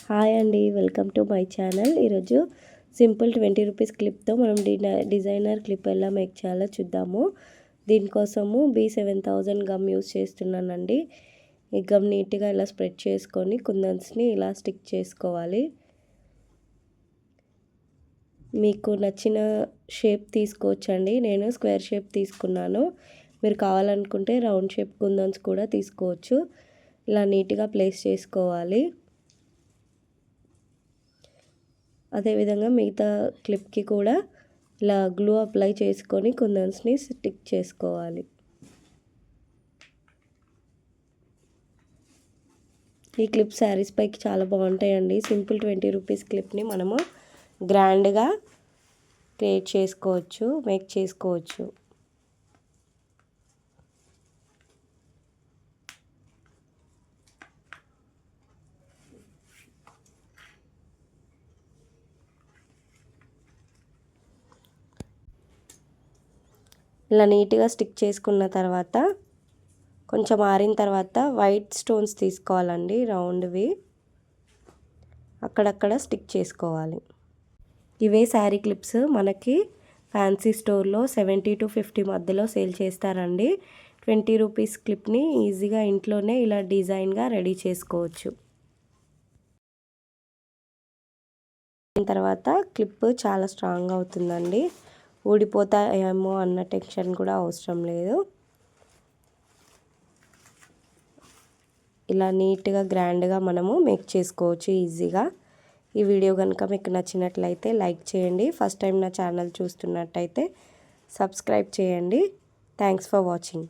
Hi అండి, welcome to my channel. ఈరోజు simple 20 rupees క్లిప్తో మనం డిజైనర్ క్లిప్ ఎలా మేక్ చేయాలో చూద్దాము. దీనికోసము B7000 గమ్ యూస్ చేస్తున్నానండి. ఈ గమ్ నీట్గా ఇలా స్ప్రెడ్ చేసుకొని కుందన్స్ని ఇలా స్టిక్ చేసుకోవాలి. మీకు నచ్చిన షేప్ తీసుకోవచ్చండి. నేను స్క్వేర్ షేప్ తీసుకున్నాను. మీరు కావాలనుకుంటే రౌండ్ షేప్ కుందన్స్ కూడా తీసుకోవచ్చు. ఇలా నీట్గా ప్లేస్ చేసుకోవాలి. అదేవిధంగా మిగతా క్లిప్కి కూడా ఇలా గ్లూ అప్లై చేసుకొని కుందన్స్ని స్టిక్ చేసుకోవాలి. ఈ క్లిప్ శారీస్ పైకి చాలా బాగుంటాయండి. సింపుల్ 20 రూపీస్ క్లిప్ని మనము గ్రాండ్గా క్రియేట్ చేసుకోవచ్చు, మేక్ చేసుకోవచ్చు. ఇలా నీట్గా స్టిక్ చేసుకున్న తర్వాత కొంచెం ఆరిన తర్వాత వైట్ స్టోన్స్ తీసుకోవాలండి, రౌండ్వి. అక్కడక్కడ స్టిక్ చేసుకోవాలి. ఇవే శారీ క్లిప్స్ మనకి ఫ్యాన్సీ స్టోర్లో 70 to 50 మధ్యలో సేల్ చేస్తారండి. 20 రూపీస్ క్లిప్ని ఈజీగా ఇంట్లోనే ఇలా డిజైన్గా రెడీ చేసుకోవచ్చు. తర్వాత క్లిప్ చాలా స్ట్రాంగ్ అవుతుందండి. ఊడిపోతాయేమో అన్న టెన్షన్ కూడా అవసరం లేదు. ఇలా నీట్గా గ్రాండ్గా మనము మేక్ చేసుకోవచ్చు ఈజీగా. ఈ వీడియో కనుక మీకు నచ్చినట్లయితే లైక్ చేయండి. ఫస్ట్ టైం నా ఛానల్ చూస్తున్నట్టయితే సబ్స్క్రైబ్ చేయండి. Thanks for watching.